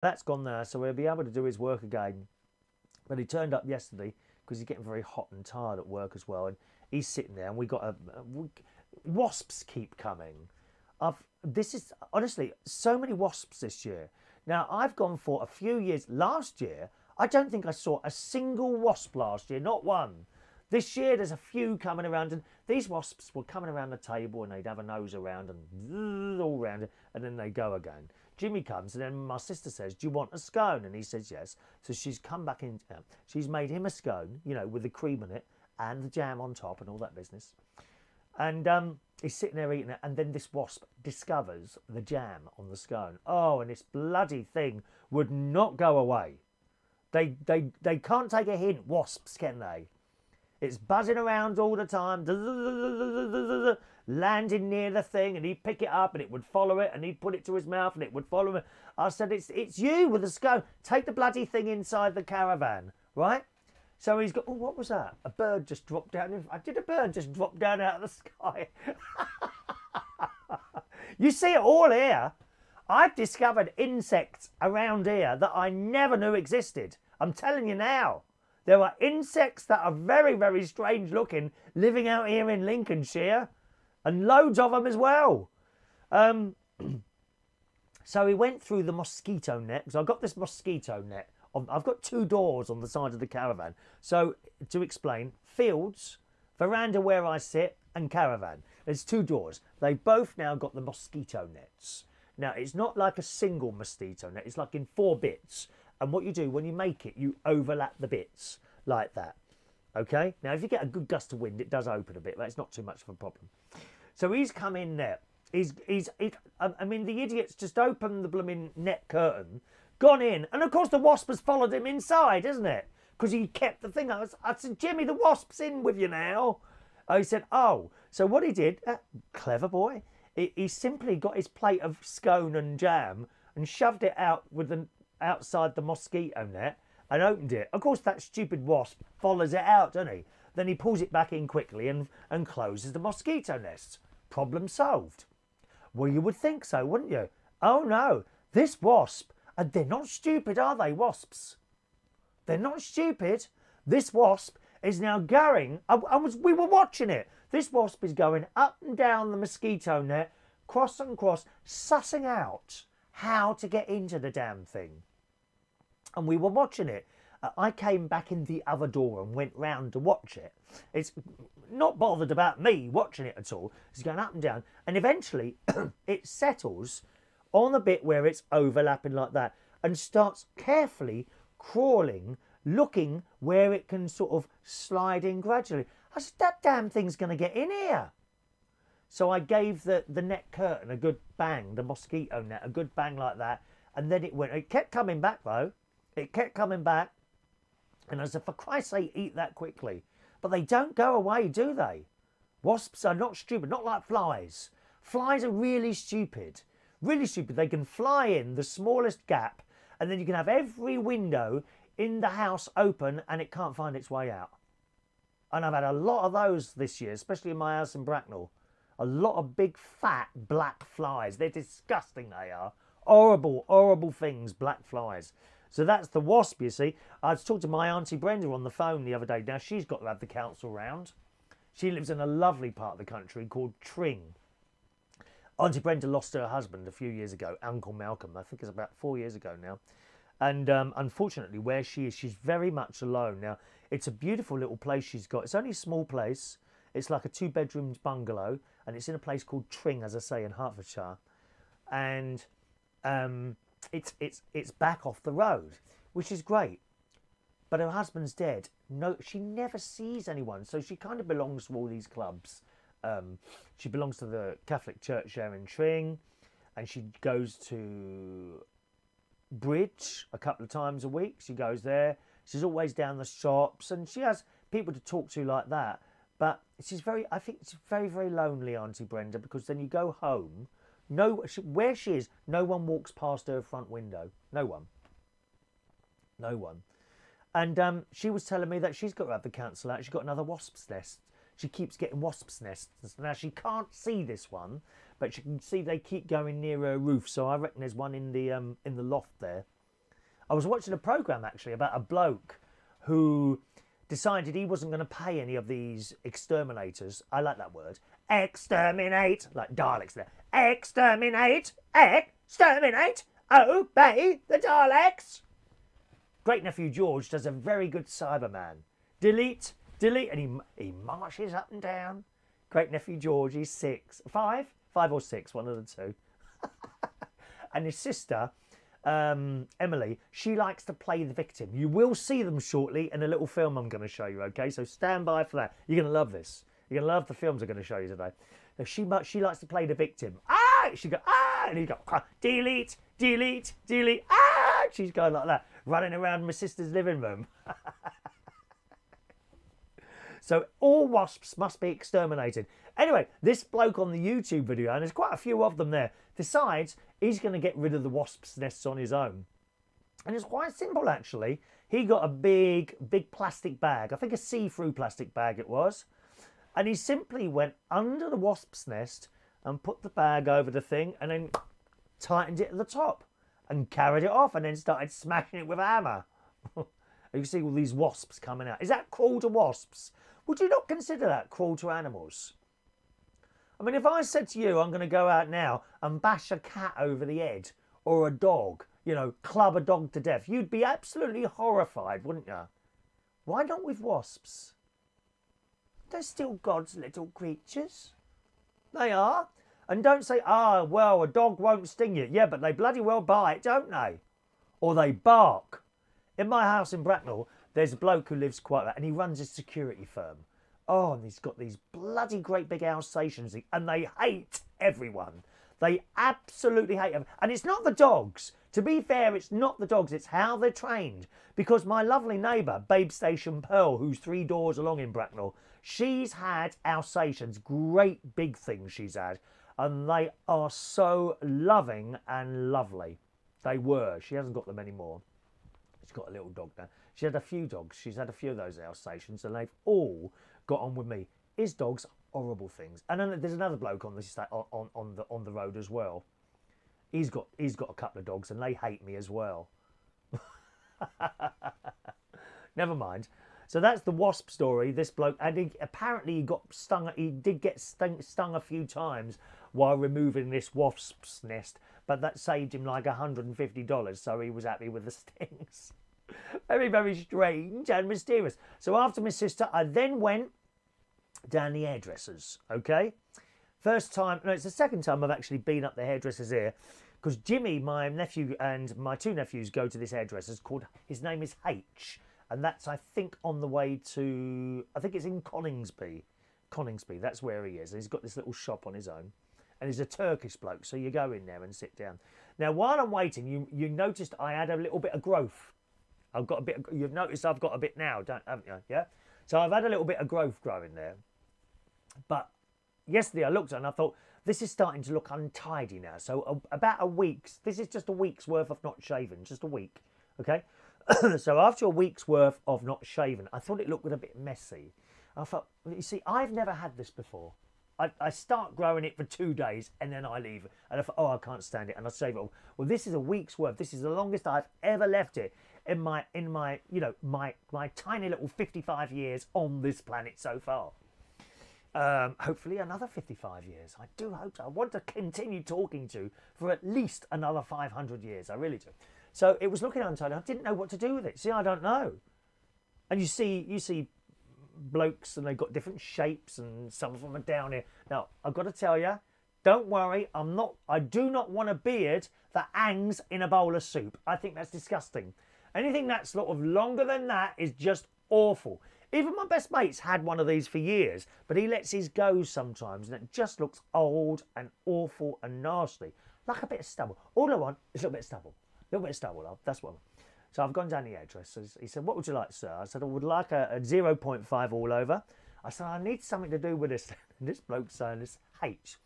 That's gone now, so we'll be able to do his work again. But he turned up yesterday because he's getting very hot and tired at work as well. And he's sitting there, and we got wasps keep coming. This is honestly so many wasps this year. Now I've gone for a few years. Last year, I don't think I saw a single wasp last year, not one. This year there's a few coming around, and these wasps were coming around the table and they'd have a nose around and all around it, and then they go again. Jimmy comes, and then my sister says, "Do you want a scone?" And he says yes. So she's come back in. She's made him a scone, you know, with the cream in it and the jam on top and all that business. And he's sitting there eating it, and then this wasp discovers the jam on the scone. Oh, and this bloody thing would not go away. They can't take a hint, wasps, can they? It's buzzing around all the time, landing near the thing, and he'd pick it up and it would follow it, and he'd put it to his mouth and it would follow him. I said, it's you with the scone. Take the bloody thing inside the caravan, right? So he's got, oh, what was that? A bird just dropped down. Did a bird just drop down out of the sky? You see it all here. I've discovered insects around here that I never knew existed. I'm telling you now. There are insects that are very, very strange looking living out here in Lincolnshire, and loads of them as well. So he went through the mosquito net, because I've got this mosquito net. I've got 2 doors on the side of the caravan. So to explain, fields, veranda where I sit, and caravan. There's 2 doors. They both now got the mosquito nets. Now, it's not like a single mosquito net. It's like in 4 bits. And what you do when you make it, you overlap the bits like that. Okay? Now, if you get a good gust of wind, it does open a bit, but it's not too much of a problem. So he's come in there. I mean, the idiot's just opened the blooming net curtain, gone in, and of course the wasp has followed him inside, isn't it? Because he kept the thing. I said, Jimmy, the wasp's in with you now. He said, oh. So what he did, clever boy, he simply got his plate of scone and jam and shoved it out outside the mosquito net and opened it. Of course, that stupid wasp follows it out, doesn't he? Then he pulls it back in quickly and closes the mosquito nest. Problem solved. Well, you would think so, wouldn't you? Oh, no. This wasp, and they're not stupid, are they, wasps? They're not stupid. This wasp is now going, we were watching it. This wasp is going up and down the mosquito net, cross and cross, sussing out how to get into the damn thing. And we were watching it. I came back in the other door and went round to watch it. It's not bothered about me watching it at all. It's going up and down. And eventually it settles on the bit where it's overlapping like that and starts carefully crawling, looking where it can sort of slide in gradually. I said, that damn thing's going to get in here. So I gave the net curtain a good bang, the mosquito net, a good bang like that. And then it went. It kept coming back, though. It kept coming back. And I said, for Christ's sake, eat that quickly. But they don't go away, do they? Wasps are not stupid, not like flies. Flies are really stupid. Really stupid. They can fly in the smallest gap, and then you can have every window in the house open, and it can't find its way out. And I've had a lot of those this year, especially in my house in Bracknell. A lot of big, fat, black flies. They're disgusting, they are. Horrible, horrible things, black flies. So that's the wasp, you see. I was talking to my Aunty Brenda on the phone the other day. Now, she's got to have the council round. She lives in a lovely part of the country called Tring. Aunty Brenda lost her husband a few years ago, Uncle Malcolm. I think it's about 4 years ago now. And unfortunately, where she is, she's very much alone. Now, it's a beautiful little place she's got. It's only a small place. It's like a 2-bedroom bungalow. And it's in a place called Tring, as I say, in Hertfordshire. And it's back off the road, which is great. But her husband's dead. No, she never sees anyone. So she kind of belongs to all these clubs. She belongs to the Catholic Church there in Tring. And she goes to Bridge a couple of times a week. She goes there. She's always down the shops. And she has people to talk to like that. But I think it's very, very lonely, Aunty Brenda, because then you go home. Where she is, no one walks past her front window. No one. No one. And she was telling me that she's got to have the council out. She's got another wasp's nest. She keeps getting wasp's nests. Now, she can't see this one, but she can see they keep going near her roof. So I reckon there's one in the loft there. I was watching a programme actually about a bloke who decided he wasn't going to pay any of these exterminators. I like that word. Exterminate. Like Daleks there. Exterminate. Exterminate. Obey the Daleks. Great nephew George does a very good Cyberman. Delete. Delete. And he marches up and down. Great nephew George, he's 6. 5? 5 or 6, one of the two. And his sister, Emily, she likes to play the victim. You will see them shortly in a little film I'm going to show you, okay? So stand by for that. You're going to love this. You're going to love the films I'm going to show you today. So she likes to play the victim. Ah! She go, ah! And he go, ah, delete, delete, delete, ah! She's going like that, running around my sister's living room. So all wasps must be exterminated. Anyway, this bloke on the YouTube video, and there's quite a few of them there, decides he's going to get rid of the wasps' nests on his own. And it's quite simple, actually. He got a big plastic bag. I think a see-through plastic bag it was. And he simply went under the wasp's nest and put the bag over the thing and then tightened it at the top and carried it off and then started smashing it with a hammer. You can see all these wasps coming out. Is that cruel to wasps? Would you not consider that cruel to animals? I mean, if I said to you, I'm going to go out now and bash a cat over the head or a dog, you know, club a dog to death, you'd be absolutely horrified, wouldn't you? Why not with wasps? They're still God's little creatures. They are. And don't say, ah, well, a dog won't sting you. Yeah, but they bloody well bite, don't they? Or they bark. In my house in Bracknell, there's a bloke who lives quite that, and he runs a security firm. Oh, and he's got these bloody great big Alsatians, and they hate everyone. They absolutely hate them. And it's not the dogs. To be fair, it's not the dogs. It's how they're trained. Because my lovely neighbour, Babe Station Pearl, who's 3 doors along in Bracknell, she's had Alsatians, great big things she's had. And they are so loving and lovely. They were. She hasn't got them anymore. She's got a little dog now. She had a few dogs. She's had a few of those Alsatians, and they've all got on with me. His dogs, horrible things. And then there's another bloke on this on the road as well. He's got a couple of dogs, and they hate me as well. Never mind. So that's the wasp story. This bloke, and apparently he got stung. He did get stung a few times while removing this wasp's nest, but that saved him like $150. So he was happy with the stings. Very, very strange and mysterious. So after my sister, I then went down the hairdressers, okay? First time, no, it's the second time I've actually been up the hairdressers here, because Jimmy, my nephew, and my 2 nephews go to this hairdresser's called, his name is H, and that's, I think, on the way to, I think it's in Coningsby. Coningsby, that's where he is. And he's got this little shop on his own, and he's a Turkish bloke, so you go in there and sit down. Now, while I'm waiting, you noticed I had a little bit of growth. I've got a bit. You've noticed I've got a bit now, haven't you? Yeah. So I've had a little bit of growth growing there. But yesterday I looked at it and I thought, this is starting to look untidy now. So about a week's. This is just a week's worth of not shaving. Just a week. Okay. So after a week's worth of not shaving, I thought it looked a bit messy. I thought, you see, I've never had this before. I start growing it for 2 days and then I leave it. And I thought, oh, I can't stand it. And I shave it all. Well, this is a week's worth. This is the longest I've ever left it in my you know, my tiny little 55 years on this planet so far. Hopefully another 55 years. I do hope so. I want to continue talking to you for at least another 500 years. I really do. So it was looking untidy. I didn't know what to do with it. See, I don't know. And you see blokes and they've got different shapes and some of them are down here. Now, I've got to tell you, don't worry, I do not want a beard that hangs in a bowl of soup. I think that's disgusting. Anything that's sort of longer than that is just awful. Even my best mate's had one of these for years, but he lets his go sometimes and it just looks old and awful and nasty. Like a bit of stubble. All I want is a little bit of stubble. A little bit of stubble, love. That's what I want. So I've gone down the hairdresser. He said, what would you like, sir? I said, I would like a 0.5 all over. I said, I need something to do with this. This bloke's saying this H.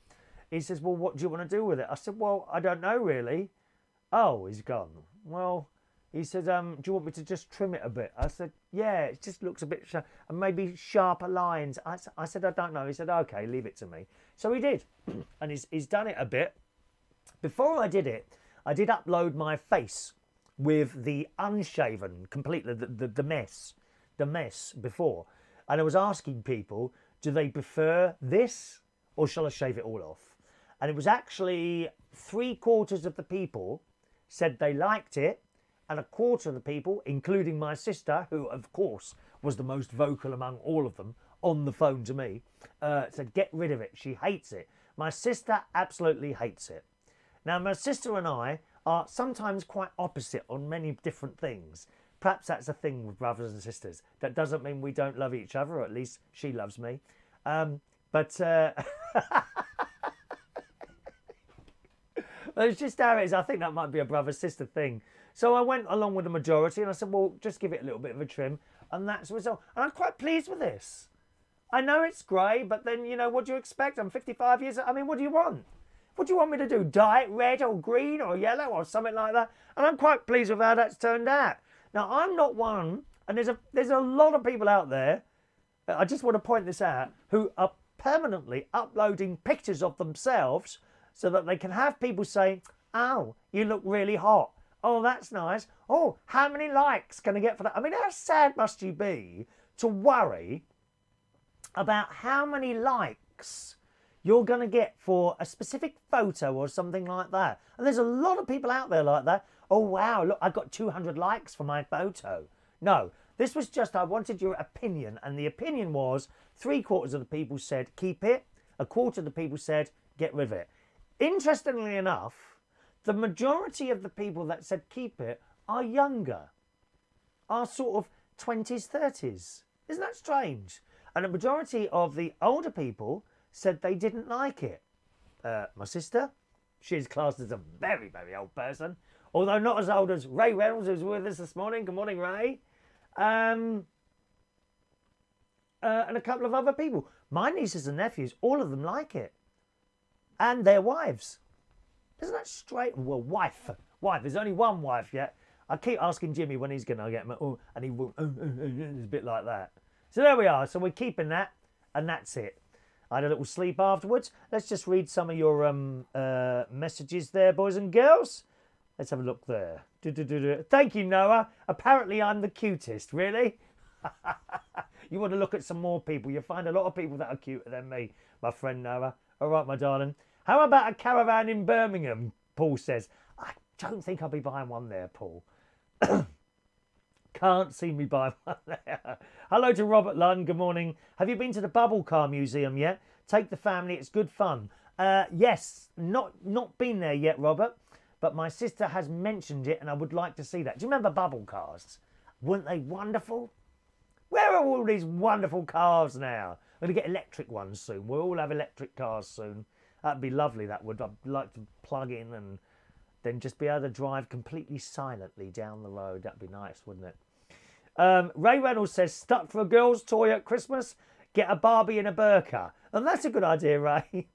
He says, well, what do you want to do with it? I said, well, I don't know really. Oh, he's gone. Well, he said, do you want me to just trim it a bit? I said, yeah, it just looks a bit sharp, and maybe sharper lines. I said, I don't know. He said, okay, leave it to me. So he did, and he's done it a bit. Before I did it, I did upload my face with the unshaven, completely the mess before. And I was asking people, do they prefer this or shall I shave it all off? And it was actually 3/4 of the people said they liked it, and 1/4 of the people, including my sister, who of course was the most vocal among all of them on the phone to me, said get rid of it. She hates it. My sister absolutely hates it. Now, my sister and I are sometimes quite opposite on many different things. Perhaps that's a thing with brothers and sisters. That doesn't mean we don't love each other, or at least she loves me. But it's just how it is. I think that might be a brother-sister thing. So I went along with the majority and I said, well, just give it a little bit of a trim. And that's the result. And I'm quite pleased with this. I know it's grey, but then, you know, what do you expect? I'm 55 years old. I mean, what do you want? What do you want me to do? Dye it red or green or yellow or something like that? And I'm quite pleased with how that's turned out. Now, I'm not one, and there's a lot of people out there, I just want to point this out, who are permanently uploading pictures of themselves so that they can have people say, oh, you look really hot. Oh, that's nice. Oh, how many likes can I get for that? I mean, how sad must you be to worry about how many likes you're going to get for a specific photo or something like that? And there's a lot of people out there like that. Oh, wow, look, I got 200 likes for my photo. No, this was just, I wanted your opinion. And the opinion was 3/4 of the people said keep it. 1/4 of the people said get rid of it. Interestingly enough, the majority of the people that said keep it are younger, are sort of 20s, 30s. Isn't that strange? And the majority of the older people said they didn't like it. My sister, she's classed as a very, very old person, although not as old as Ray Reynolds, who's with us this morning. Good morning, Ray. And a couple of other people. My nieces and nephews, all of them like it. And their wives. Isn't that straight? Well, wife. There's only one wife yet. I keep asking Jimmy when he's going to get my, oh, and he will, it's a bit like that. So there we are. So we're keeping that, and that's it. I had a little sleep afterwards. Let's just read some of your messages there, boys and girls. Let's have a look there. Thank you, Noah. Apparently I'm the cutest. Really? You want to look at some more people. You'll find a lot of people that are cuter than me, my friend Noah. All right, my darling. How about a caravan in Birmingham? Paul says. I don't think I'll be buying one there, Paul. Can't see me buy one there. Hello to Robert Lunn. Good morning. Have you been to the Bubble Car Museum yet? Take the family. It's good fun. Yes. Not been there yet, Robert. But my sister has mentioned it and I would like to see that. Do you remember bubble cars? Weren't they wonderful? Where are all these wonderful cars now? We're going to get electric ones soon. We'll all have electric cars soon. That'd be lovely, that would. I'd like to plug in and then just be able to drive completely silently down the road. That'd be nice, wouldn't it? Ray Reynolds says, stuck for a girl's toy at Christmas? Get a Barbie and a burqa. And that's a good idea, Ray.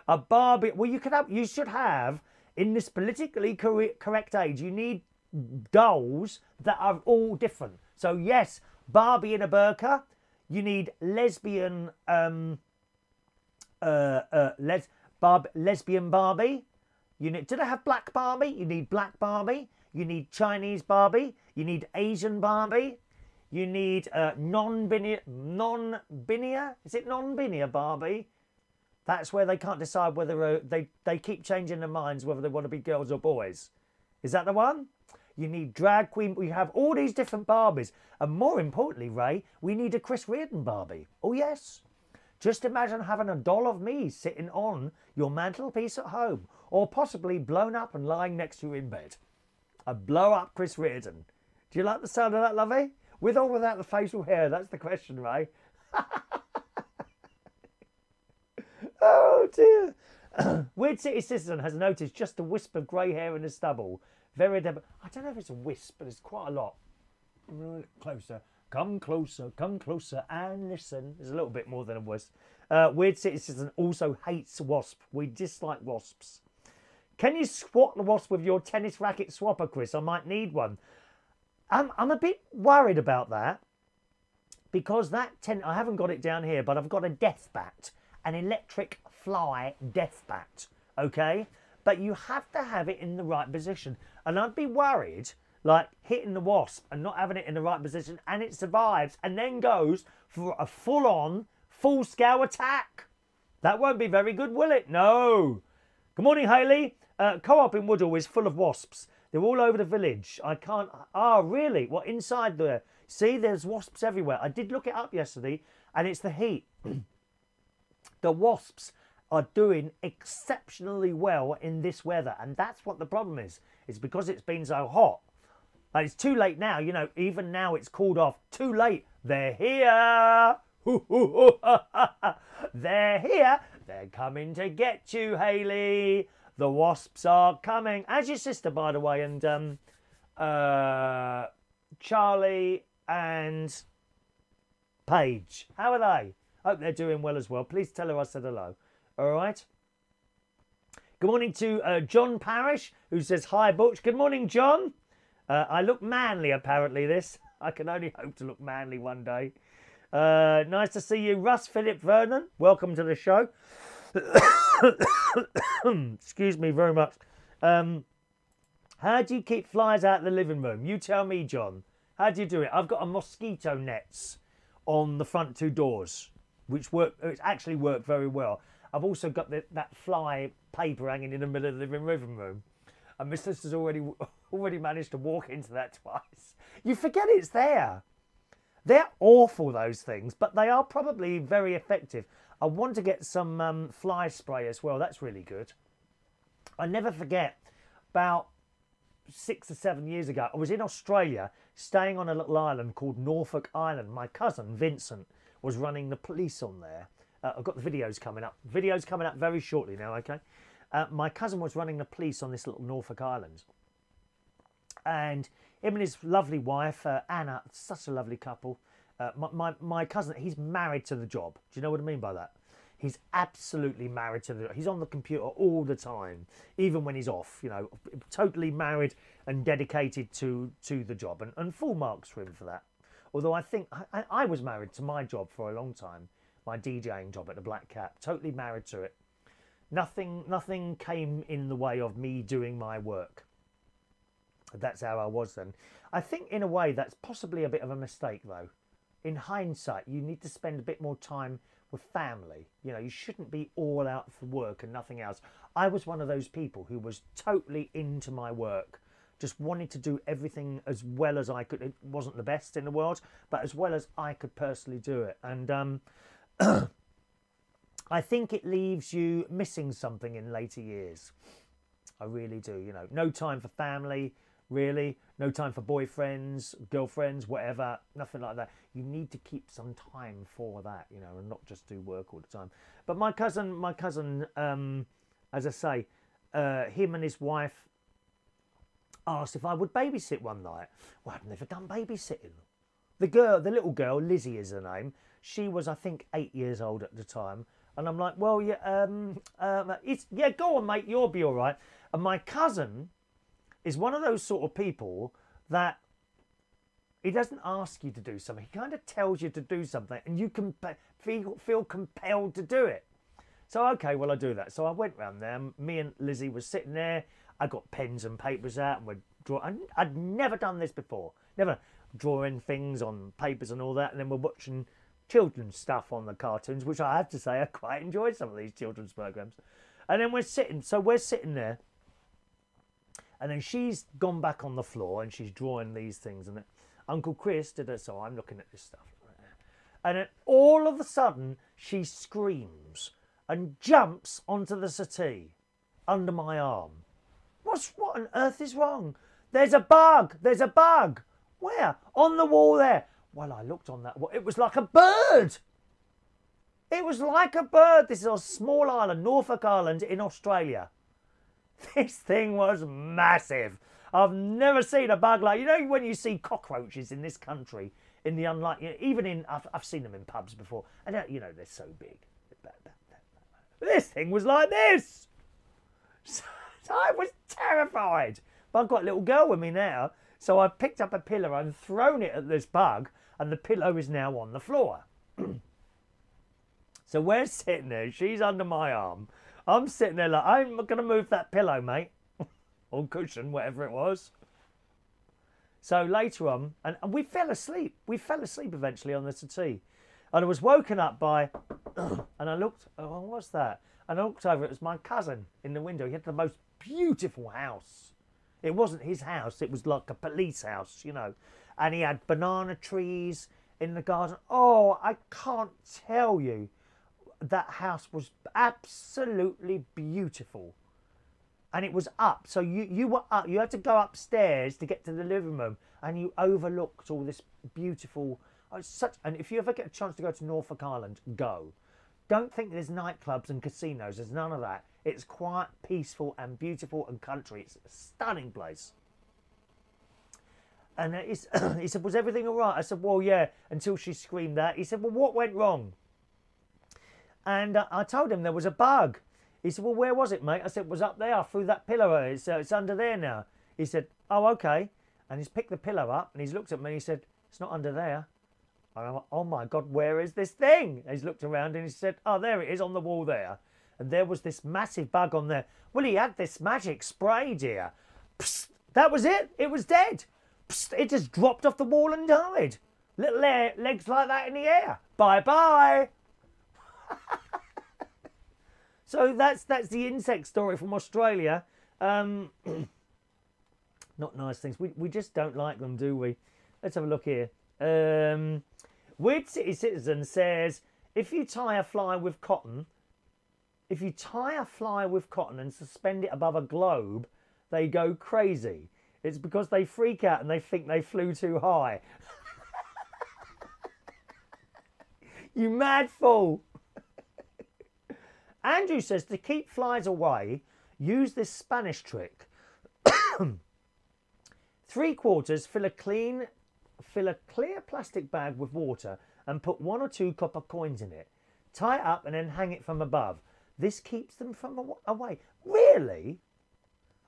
A Barbie. Well, you should have, in this politically correct age, you need dolls that are all different. So, yes, Barbie and a burqa. You need lesbian... lesbian Barbie. You need. Do they have black Barbie? You need black Barbie. You need Chinese Barbie. You need Asian Barbie. You need non-binary. Is it non-binary Barbie? That's where they can't decide whether they keep changing their minds whether they want to be girls or boys. Is that the one? You need drag queen. We have all these different Barbies, and more importantly, Ray, we need a Chris Reardon Barbie. Oh yes. Just imagine having a doll of me sitting on your mantelpiece at home, or possibly blown up and lying next to you in bed. A blow-up Chris Reardon. Do you like the sound of that, lovey? With or without the facial hair? That's the question, Ray. Oh, dear. Weird City Citizen has noticed just a wisp of grey hair in the stubble. I don't know if it's a wisp, but it's quite a lot. Closer. Come closer and listen. There's a little bit more than a wisp. Weird City Citizen also hates wasp. We dislike wasps. Can you swat the wasp with your tennis racket swapper, Chris? I might need one. I'm a bit worried about that because I haven't got it down here, but I've got a death bat, an electric fly death bat, okay? But you have to have it in the right position. And I'd be worried like hitting the wasp and not having it in the right position, and it survives and then goes for a full-on, full-scale attack. That won't be very good, will it? No. Good morning, Hayley. Co-op in Woodall is full of wasps. They're all over the village. I can't... Oh, really? What, inside there? See, there's wasps everywhere. I did look it up yesterday, and it's the heat. The wasps are doing exceptionally well in this weather, and that's what the problem is. It's because it's been so hot. And it's too late now. You know, even now it's called off. Too late. They're here. They're here. They're coming to get you, Hayley. The wasps are coming. As your sister, by the way, and Charlie and Paige. How are they? Hope they're doing well as well. Please tell her I said hello. All right. Good morning to John Parrish, who says, hi, Butch. Good morning, John. I look manly, apparently, this. I can only hope to look manly one day. Nice to see you, Russ Philip Vernon. Welcome to the show. Excuse me very much. How do you keep flies out of the living room? You tell me, John. How do you do it? I've got a mosquito nets on the front two doors, which actually work very well. I've also got that fly paper hanging in the middle of the living room. And my sister's already managed to walk into that twice. You forget it's there. They're awful, those things, but they are probably very effective. I want to get some fly spray as well. That's really good. I never forget, about 6 or 7 years ago, I was in Australia, staying on a little island called Norfolk Island. My cousin, Vincent, was running the police on there. I've got the videos coming up. Videos coming up very shortly now, okay? My cousin was running the police on this little Norfolk Island. And him and his lovely wife, Anna, such a lovely couple. My cousin, he's married to the job. Do you know what I mean by that? He's absolutely married to the job. He's on the computer all the time, even when he's off, you know, totally married and dedicated to the job. And full marks for him for that. Although I think I was married to my job for a long time, my DJing job at the Black Cat, totally married to it. Nothing came in the way of me doing my work. That's how I was then. I think in a way that's possibly a bit of a mistake though. In hindsight, you need to spend a bit more time with family. You know, you shouldn't be all out for work and nothing else. I was one of those people who was totally into my work. Just wanted to do everything as well as I could. It wasn't the best in the world, but as well as I could personally do it. And I think it leaves you missing something in later years. I really do, you know. No time for family, really. No time for boyfriends, girlfriends, whatever. Nothing like that. You need to keep some time for that, you know, and not just do work all the time. But my cousin, as I say, him and his wife asked if I would babysit one night. Well, I've never done babysitting. The little girl, Lizzie is her name. She was, I think, 8 years old at the time. And I'm like, well, yeah, yeah, go on, mate, you'll be all right. And my cousin is one of those sort of people that he doesn't ask you to do something. He kind of tells you to do something, and you can feel compelled to do it. So, okay, well, I do that. So I went round there. Me and Lizzie were sitting there. I got pens and papers out, and we're drawing. I'd never done this before. Never drawing things on papers and all that. And then we're watching children's stuff on the cartoons, which I have to say I quite enjoyed some of these children's programs. And then we're sitting there, and then she's gone back on the floor and she's drawing these things, and Uncle Chris did it. So I'm looking at this stuff, and then all of a sudden she screams and jumps onto the settee under my arm. What on earth is wrong? There's a bug. There's a bug. Where? On the wall there. Well, I looked on that. It was like a bird. It was like a bird. This is a small island, Norfolk Island in Australia. This thing was massive. I've never seen a bug like, you know, when you see cockroaches in this country, in the unlikely, even in, I've seen them in pubs before, and you know, they're so big. This thing was like this. So I was terrified. But I've got a little girl with me now, so I picked up a pillow and thrown it at this bug, and the pillow is now on the floor. So we're sitting there, she's under my arm. I'm sitting there like, I'm going to move that pillow, mate. Or cushion, whatever it was. So later on, and we fell asleep. We fell asleep eventually on the settee. And I was woken up by, and I looked, oh, what's that? And I looked over, it was my cousin in the window. He had the most beautiful house. It wasn't his house, it was like a police house, you know. And he had banana trees in the garden. Oh, I can't tell you. That house was absolutely beautiful. And it was up. So you were up. You had to go upstairs to get to the living room. And you overlooked all this beautiful... Oh, it's such, and if you ever get a chance to go to Norfolk Island, go. Don't think there's nightclubs and casinos. There's none of that. It's quiet, peaceful and beautiful and country. It's a stunning place. And he said, was everything all right? I said, well, yeah, until she screamed that. He said, well, what went wrong? And I told him there was a bug. He said, well, where was it, mate? I said, it was up there through that pillar. It's under there now. He said, oh, okay. And he's picked the pillow up and he's looked at me and he said, it's not under there. And I'm like, oh my God, where is this thing? And he's looked around and he said, oh, there it is on the wall there. And there was this massive bug on there. Well, he had this magic spray, dear. Psst, that was it. It was dead. Psst, it just dropped off the wall and died. Little legs like that in the air. Bye-bye. So that's the insect story from Australia. Not nice things. We just don't like them, do we? Let's have a look here. Weird City Citizen says, if you tie a fly with cotton and suspend it above a globe, they go crazy. It's because they freak out and they think they flew too high. You mad fool. Andrew says to keep flies away, use this Spanish trick. 3/4 fill a clear plastic bag with water and put 1 or 2 copper coins in it. Tie it up and then hang it from above. This keeps them from away. Really?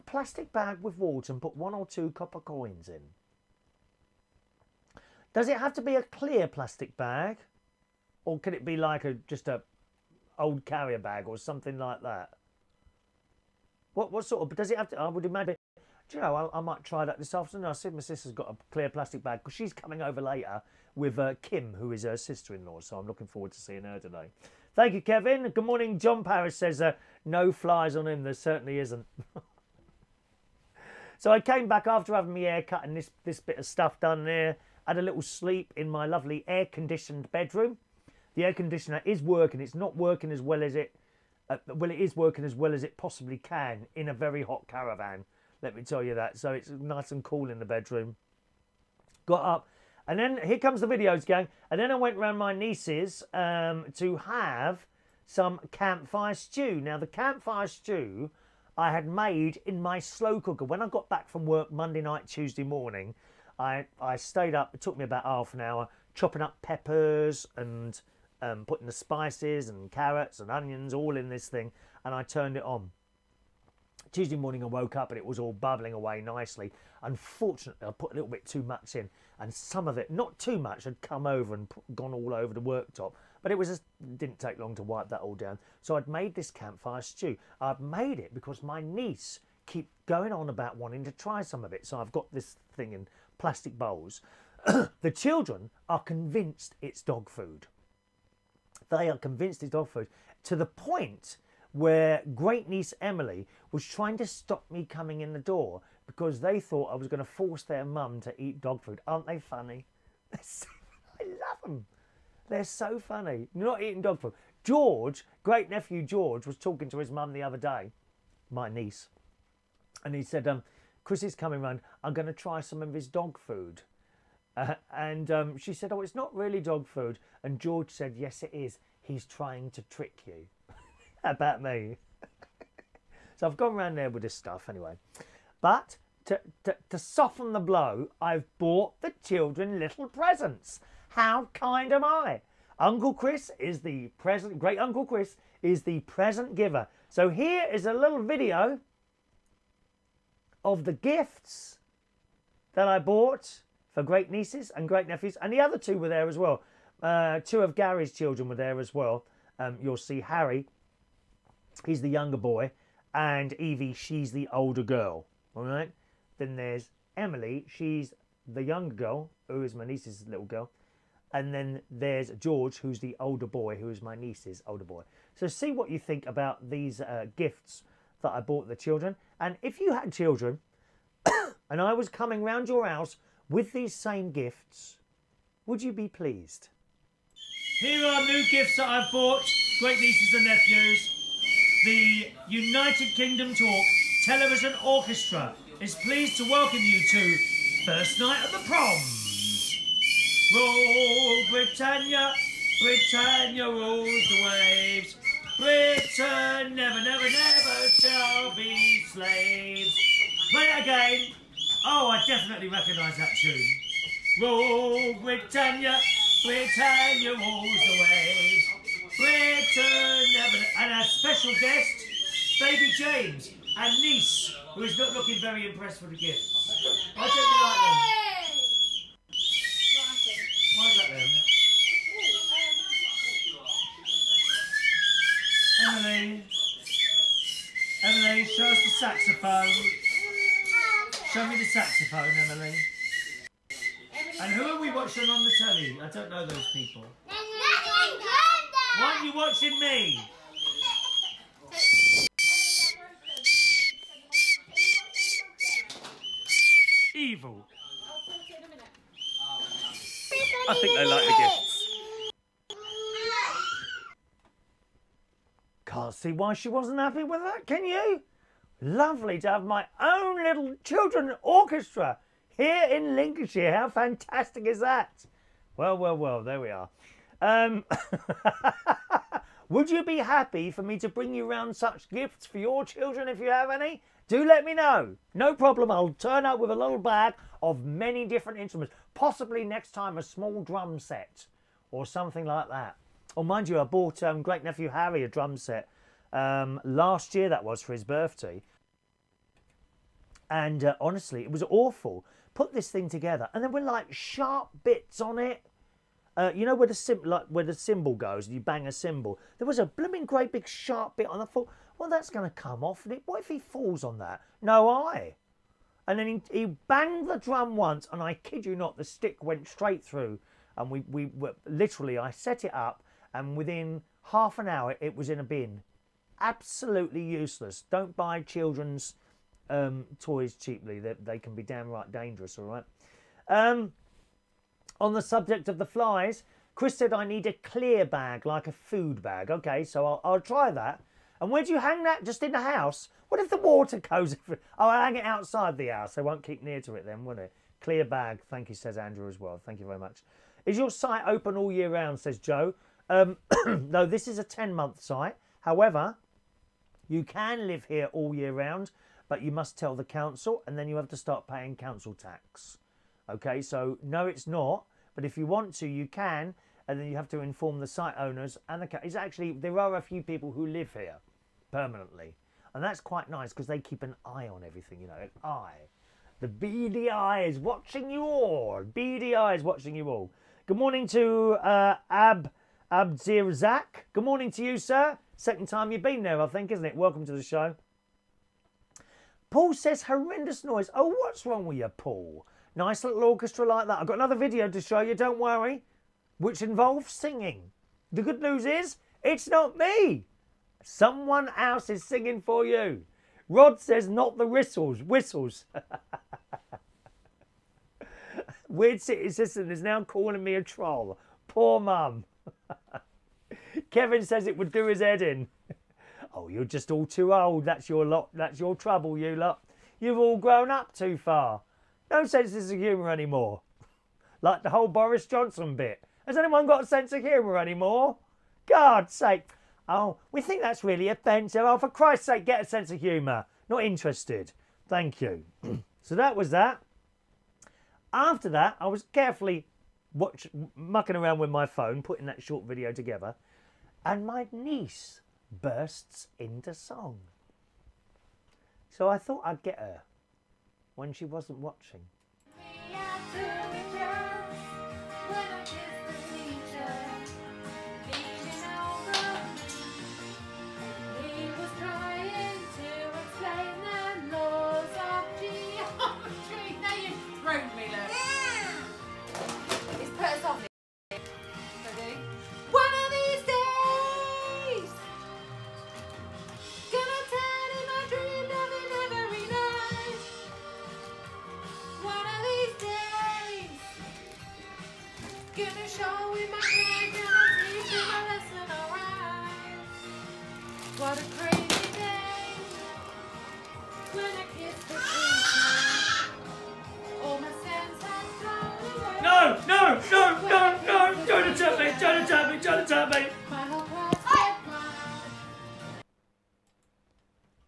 A plastic bag with water and put 1 or 2 copper coins in. Does it have to be a clear plastic bag? Or could it be like just a old carrier bag or something like that? What sort of... Does it have to... I would imagine... Do you know, I might try that this afternoon. I said my sister's got a clear plastic bag because she's coming over later with Kim, who is her sister-in-law. So I'm looking forward to seeing her today. Thank you, Kevin. Good morning. John Paris says no flies on him. There certainly isn't. So I came back after having my hair cut and this bit of stuff done there. Had a little sleep in my lovely air-conditioned bedroom. The air conditioner is working. It's not working as well as it... well, it is working as well as it possibly can in a very hot caravan. Let me tell you that. So it's nice and cool in the bedroom. Got up. And then here comes the videos going. And then I went round my niece's to have some campfire stew. Now, the campfire stew I had made in my slow cooker. When I got back from work Monday night, Tuesday morning, I stayed up. It took me about half an hour chopping up peppers and putting the spices and carrots and onions all in this thing. And I turned it on. Tuesday morning I woke up and it was all bubbling away nicely. Unfortunately, I put a little bit too much in, and some of it, not too much, had come over and gone all over the worktop. But it didn't take long to wipe that all down. So I'd made this campfire stew. I'd made it because my niece kept going on about wanting to try some of it. So I've got this thing in plastic bowls. The children are convinced it's dog food. They are convinced it's dog food to the point where great niece Emily was trying to stop me coming in the door because they thought I was going to force their mum to eat dog food. Aren't they funny? I love them. They're so funny. You're not eating dog food. George, great nephew George, was talking to his mum the other day, my niece, and he said, Chris is coming round. I'm going to try some of his dog food. And she said, oh, it's not really dog food. And George said, yes, it is. He's trying to trick you. How about me? So I've gone around there with this stuff anyway. But to soften the blow, I've bought the children little presents. How kind am I? Uncle Chris is the present, great Uncle Chris is the present giver. So here is a little video of the gifts that I bought for great nieces and great nephews. And the other two were there as well. 2 of Gary's children were there as well. You'll see Harry, he's the younger boy, and Evie, she's the older girl. All right. Then there's Emily, she's the younger girl, who is my niece's little girl. And then there's George, who's the older boy, who is my niece's older boy. So see what you think about these gifts that I bought the children. And if you had children and I was coming round your house with these same gifts, would you be pleased? Here are new gifts that I've bought, great nieces and nephews. The United Kingdom Talk Television Orchestra is pleased to welcome you to first night of the proms. Roll Britannia, Britannia rules the waves. Britain never, never, never shall be slaves. Play it again. Oh, I definitely recognise that tune. Roll Britannia, Britannia rules the waves. Britain never... And our special guest, baby James, and niece, who is not looking very impressed with the gifts. Why don't you like them? Why is that them? Emily, show us the saxophone. Show me the saxophone, Emily. And who are we watching on the telly? I don't know those people. Why aren't you watching me? Evil. I think they like the gifts. Can't see why she wasn't happy with that, can you? Lovely to have my own little children orchestra here in Lincolnshire. How fantastic is that? Well, well, well, there we are. Would you be happy for me to bring you round such gifts for your children if you have any? Do let me know. No problem. I'll turn up with a little bag of many different instruments. Possibly next time a small drum set or something like that. Oh, mind you, I bought great nephew Harry a drum set last year. That was for his birthday. And honestly, it was awful. Put this thing together and there were like sharp bits on it. You know where the cymbal goes and you bang a cymbal? There was a blooming great big sharp bit on the foot. Well, that's going to come off. What if he falls on that? No eye. And then he banged the drum once, and I kid you not, the stick went straight through. And we literally, I set it up, and within half an hour, it was in a bin. Absolutely useless. Don't buy children's toys cheaply. They can be damn right dangerous, all right? On the subject of the flies, Chris said I need a clear bag, like a food bag. Okay, so I'll try that. And where do you hang that? Just in the house? What if the water goes... Oh, I'll hang it outside the house. They won't keep near to it then, will it? Clear bag. Thank you, says Andrew as well. Thank you very much. Is your site open all year round, says Joe? No, this is a 10-month site. However, you can live here all year round, but you must tell the council, and then you have to start paying council tax. Okay, so no, it's not. But if you want to, you can. And then you have to inform the site owners. And it's actually, there are a few people who live here permanently. And that's quite nice because they keep an eye on everything, you know, an eye. The beady eye is watching you all. Beady eye is watching you all. Good morning to Abdzirzak. Good morning to you, sir. Second time you've been there, I think, isn't it? Welcome to the show. Paul says horrendous noise. Oh, what's wrong with you, Paul? Nice little orchestra like that. I've got another video to show you, don't worry, which involves singing. The good news is, it's not me. Someone else is singing for you. Rod says not the whistles. Weird City Assistant is now calling me a troll. Poor mum. Kevin says it would do his head in. Oh, you're just all too old. That's your lot. That's your trouble, you lot. You've all grown up too far. No senses of humour anymore. Like the whole Boris Johnson bit. Has anyone got a sense of humour anymore? God's sake. Oh, we think that's really offensive. Oh, for Christ's sake, get a sense of humour. Not interested. Thank you. So that was that. After that, I was carefully mucking around with my phone, putting that short video together. And my niece bursts into song. So I thought I'd get her when she wasn't watching. show in my hand, can I teach you my lesson, alright? What a crazy day when I kissed the teacher. All my sense had flown away. No, no, no, no, no! Don't attack me! Don't attack me! Don't attack me! My whole class said mine.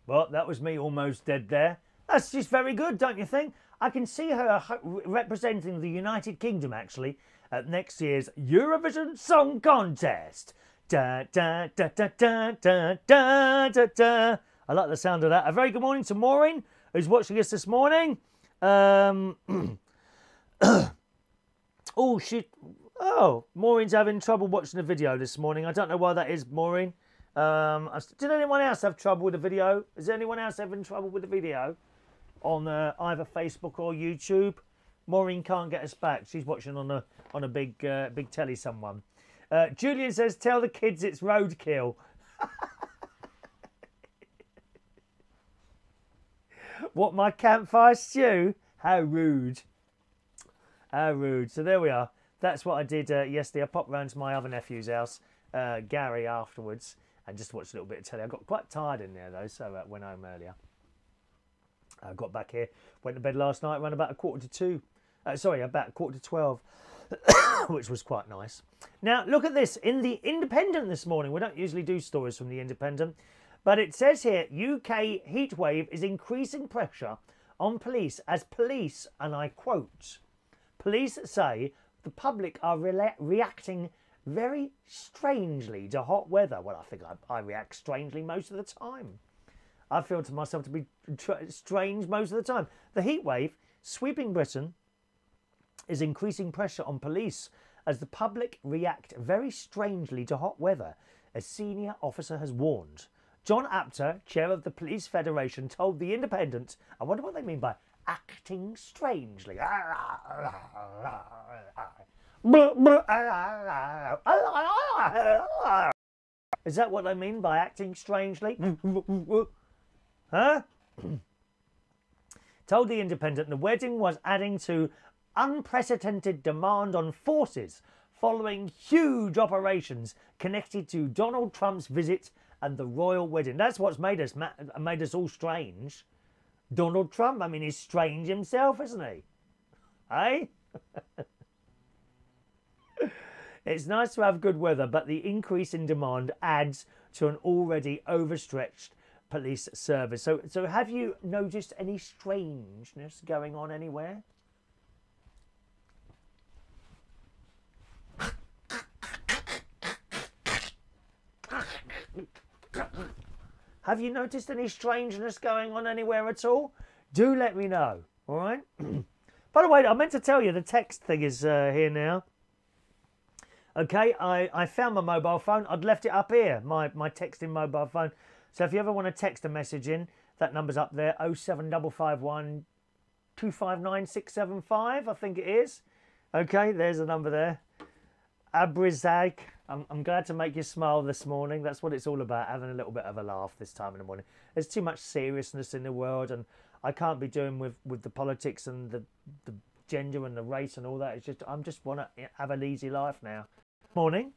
Well, that was me almost dead there. That's just very good, don't you think? I can see her representing the United Kingdom, actually, at next year's Eurovision Song Contest. Da, da, da, da, da, da, da, da, da. I like the sound of that. A very good morning to Maureen, who's watching us this morning. Oh, Maureen's having trouble watching the video this morning. I don't know why that is, Maureen. Did anyone else have trouble with the video? Is anyone else having trouble with the video on either Facebook or YouTube? Maureen can't get us back. She's watching on a big telly. Someone. Julian says, "Tell the kids it's roadkill." What, my campfire stew? How rude! How rude! So there we are. That's what I did yesterday. I popped round to my other nephew's house, Gary, afterwards, and just watched a little bit of telly. I got quite tired in there though, so I went home earlier. I got back here, went to bed last night around about 1:45. About 11:45, which was quite nice. Now, look at this. In the Independent this morning, we don't usually do stories from the Independent, but it says here, UK heatwave is increasing pressure on police as police, and I quote, police say the public are reacting very strangely to hot weather. Well, I think I react strangely most of the time. I feel to myself to be strange most of the time. The heat wave sweeping Britain is increasing pressure on police as the public react very strangely to hot weather, a senior officer has warned. John Apter, chair of the Police Federation, told The Independent, I wonder what they mean by acting strangely. Is that what they mean by acting strangely? Huh? Told The Independent the wedding was adding to unprecedented demand on forces following huge operations connected to Donald Trump's visit and the royal wedding. That's what's made us all strange. Donald Trump, I mean, he's strange himself, isn't he? Eh? It's nice to have good weather, but the increase in demand adds to an already overstretched police service. So have you noticed any strangeness going on anywhere? Have you noticed any strangeness going on anywhere at all? Do let me know, all right? By the way, I meant to tell you the text thing is here now. Okay, I found my mobile phone. I'd left it up here, my texting mobile phone. So if you ever want to text a message in, that number's up there, 07551 259 675, I think it is. Okay, there's the number there. Abrizag, I'm glad to make you smile this morning. That's what it's all about, having a little bit of a laugh this time in the morning. There's too much seriousness in the world, and I can't be doing with the politics and the gender and the race and all that. It's just, I just want to have an easy life now. Morning.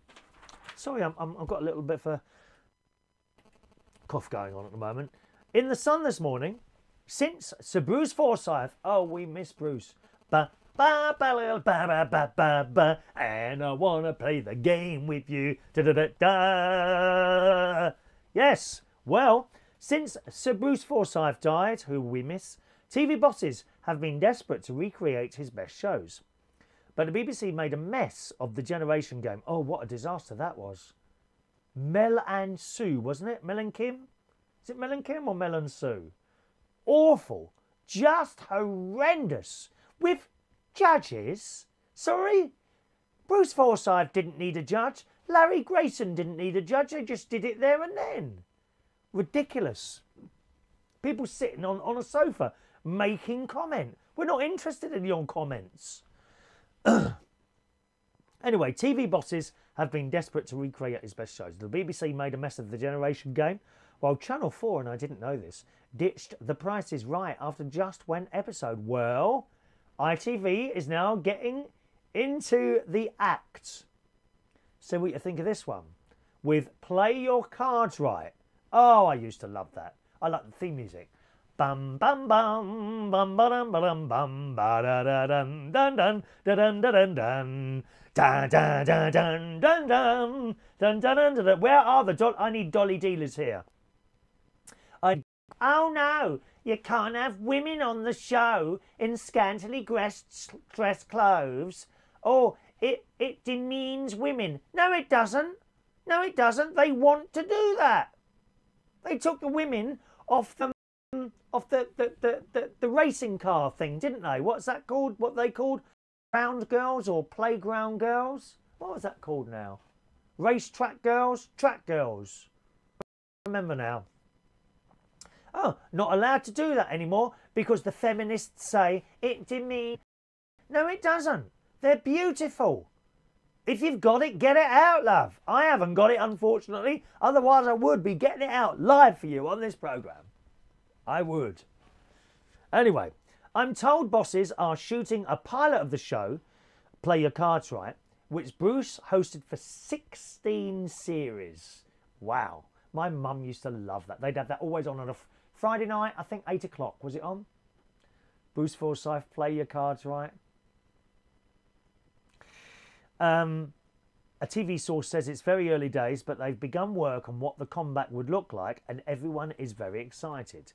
Sorry, I've got a little bit of a cough going on at the moment. In the Sun this morning, since Sir Bruce Forsyth, oh, we miss Bruce. Ba ba ba ba ba ba ba ba, and I wanna play the game with you. Da da da da. Yes. Well, since Sir Bruce Forsyth died, who we miss, TV bosses have been desperate to recreate his best shows. But the BBC made a mess of the Generation Game. Oh, what a disaster that was. Mel and Sue, wasn't it? Mel and Kim? Is it Mel and Kim or Mel and Sue? Awful. Just horrendous. With judges? Sorry? Bruce Forsyth didn't need a judge. Larry Grayson didn't need a judge. They just did it there and then. Ridiculous. People sitting on a sofa making comment. We're not interested in your comments. Anyway, TV bosses have been desperate to recreate his best shows. The BBC made a mess of the Generation Game, while Channel 4, and I didn't know this, ditched The Price is Right after just one episode. Well, ITV is now getting into the act. So what you think of this one? With Play Your Cards Right. Oh, I used to love that. I like the theme music. Bum bum bum bum ba dum ba dum bum ba da da dun dun dun dun dun dun dun dun dun dun dun dun dun dun dun dun. Where are the I need dolly dealers here. Oh no, you can't have women on the show in scantily dressed clothes. Oh, it demeans women. No, it doesn't. No, it doesn't. They want to do that. They took the women off the racing car thing, didn't they? What's that called? What they called? Round girls or playground girls? What was that called now? Racetrack girls? Track girls. Remember now. Oh, not allowed to do that anymore because the feminists say it demeans. No, it doesn't. They're beautiful. If you've got it, get it out, love. I haven't got it, unfortunately. Otherwise, I would be getting it out live for you on this programme. I would. Anyway, I'm told bosses are shooting a pilot of the show, Play Your Cards Right, which Bruce hosted for 16 series. Wow. My mum used to love that. They'd have that always on a Friday night, I think 8 o'clock. Was it on? Bruce Forsyth, Play Your Cards Right. A TV source says it's very early days, but they've begun work on what the comeback would look like, and everyone is very excited.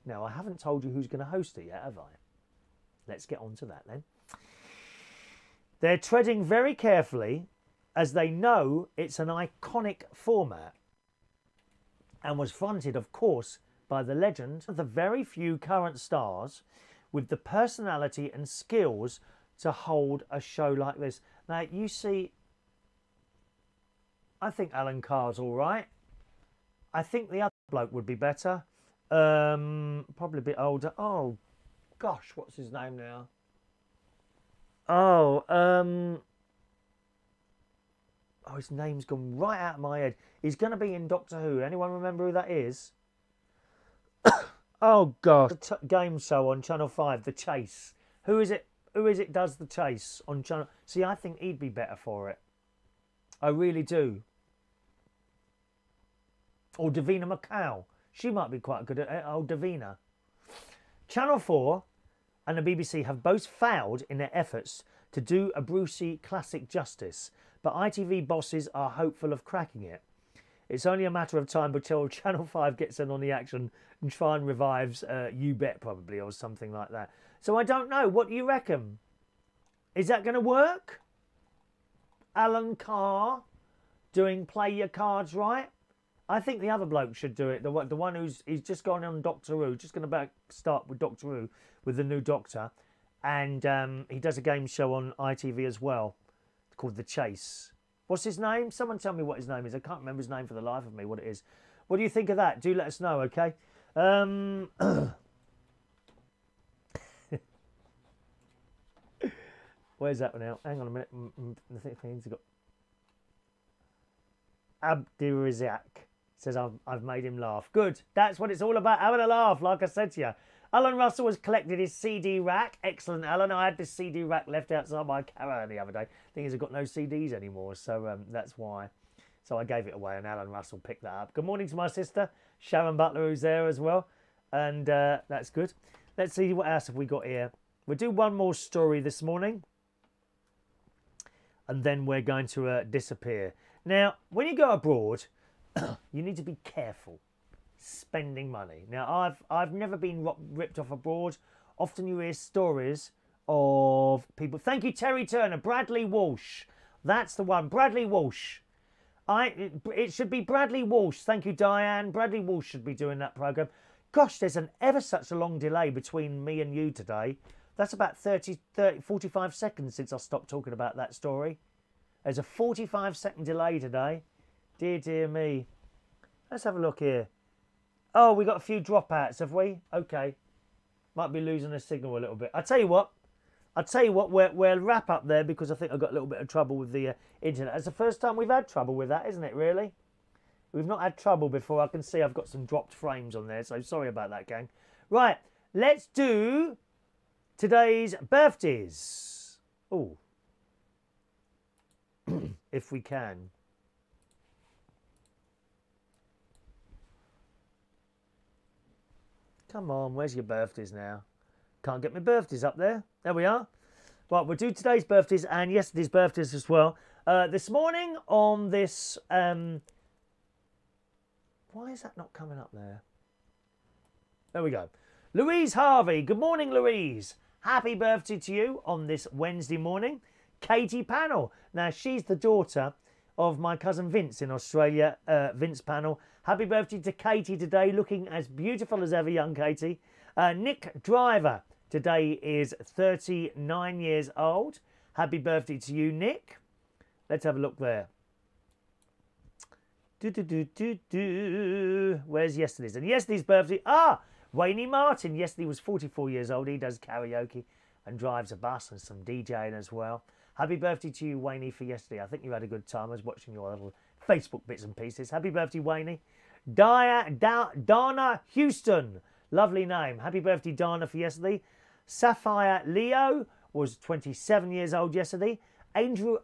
Now, I haven't told you who's going to host it yet, have I? Let's get on to that then. They're treading very carefully as they know it's an iconic format and was fronted, of course, by the legend of the very few current stars with the personality and skills to hold a show like this. Now, you see, I think Alan Carr's all right. I think the other bloke would be better. Probably a bit older. Oh, gosh, what's his name now? Oh, his name's gone right out of my head. He's going to be in Doctor Who. Anyone remember who that is? Oh, gosh. The game show on Channel 5, The Chase. Who is it? Who is it does The Chase on Channel... See, I think he'd be better for it. I really do. Or Davina McCall. She might be quite good at it. Oh, Davina. Channel 4 and the BBC have both failed in their efforts to do a Brucey classic justice, but ITV bosses are hopeful of cracking it. It's only a matter of time until Channel 5 gets in on the action and try and revives You Bet, probably, or something like that. So I don't know. What do you reckon? Is that going to work? Alan Carr doing Play Your Cards Right? I think the other bloke should do it. The one he's just gone on Doctor Who. Just going to start with Doctor Who, with the new Doctor. And he does a game show on ITV as well called The Chase. What's his name? Someone tell me what his name is. I can't remember his name for the life of me, what it is. What do you think of that? Do let us know, okay? Where's that one now? Hang on a minute. I think things have got... Abdirizak says I've made him laugh. Good. That's what it's all about, having a laugh, like I said to you. Alan Russell has collected his CD rack. Excellent, Alan. I had this CD rack left outside my Caravan the other day. Thing is, I've got no CDs anymore, so that's why. So I gave it away, and Alan Russell picked that up. Good morning to my sister, Sharon Butler, who's there as well. And that's good. Let's see what else have we got here. We'll do one more story this morning. And then we're going to disappear. Now, when you go abroad, you need to be careful spending money. Now, I've never been ripped off abroad. Often you hear stories of people. Thank you, Terry Turner. Bradley Walsh. That's the one. Bradley Walsh. It should be Bradley Walsh. Thank you, Diane. Bradley Walsh should be doing that programme. Gosh, there's an ever such a long delay between me and you today. That's about 45 seconds since I stopped talking about that story. There's a 45-second delay today. Dear, dear me. Let's have a look here. Oh, we got a few dropouts, have we? Okay. Might be losing a signal a little bit. I'll tell you what, we'll wrap up there because I think I've got a little bit of trouble with the internet. It's the first time we've had trouble with that, isn't it, really? We've not had trouble before. I can see I've got some dropped frames on there, so sorry about that, gang. Right, let's do today's birthdays. Oh, if we can. Come on, where's your birthdays now? Can't get my birthdays up there. There we are. Right, we'll do today's birthdays and yesterday's birthdays as well. This morning on this... why is that not coming up there? There we go. Louise Harvey. Good morning, Louise. Happy birthday to you on this Wednesday morning. Katie Pannell. Now, she's the daughter of my cousin Vince in Australia. Vince Pannell. Happy birthday to Katie today. Looking as beautiful as ever, young Katie. Nick Driver. Today is 39 years old. Happy birthday to you, Nick. Let's have a look there. Where's yesterday's? And yesterday's birthday. Waynie Martin. Yesterday was 44 years old. He does karaoke and drives a bus and some DJing as well. Happy birthday to you, Waynie, for yesterday. I think you had a good time. I was watching your little Facebook bits and pieces. Happy birthday, Waynie. Dana Houston. Lovely name. Happy birthday, Dana, for yesterday. Sapphire Leo was 27 years old yesterday. Andrew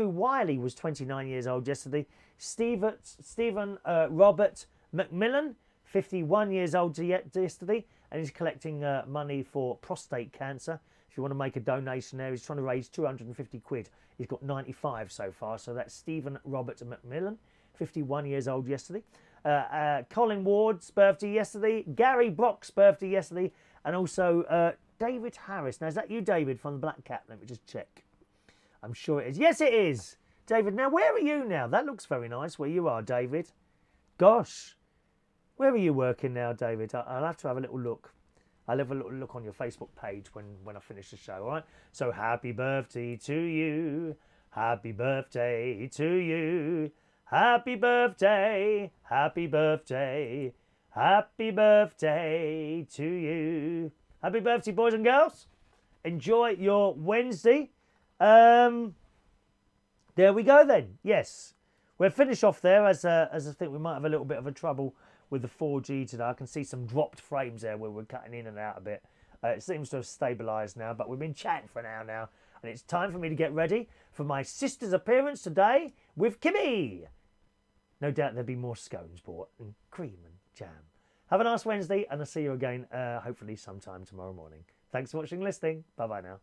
Wiley was 29 years old yesterday. Stephen Robert McMillan, 51 years old yesterday, and he's collecting money for prostate cancer. If you want to make a donation there, he's trying to raise 250 quid. He's got 95 so far, so that's Stephen Robert McMillan, 51 years old yesterday. Colin Ward's birthday yesterday. Gary Brock's birthday yesterday, and also David Harris. Now, is that you, David, from the Black Cat? Let me just check. I'm sure it is. Yes, it is. David, now where are you now? That looks very nice where you are, David. Gosh. Where are you working now, David? I'll have to have a little look. I'll have a little look on your Facebook page when I finish the show, all right? So happy birthday to you. Happy birthday to you. Happy birthday. Happy birthday. Happy birthday to you. Happy birthday, boys and girls. Enjoy your Wednesday. There we go then. Yes. We'll finish off there as I think we might have a little bit of a trouble with the 4G today. I can see some dropped frames there where we're cutting in and out a bit. It seems to have stabilised now, but we've been chatting for an hour now, and it's time for me to get ready for my sister's appearance today with Kimmy. No doubt there'll be more scones bought and cream and jam. Have a nice Wednesday, and I'll see you again hopefully sometime tomorrow morning. Thanks for watching and listening. Bye-bye now.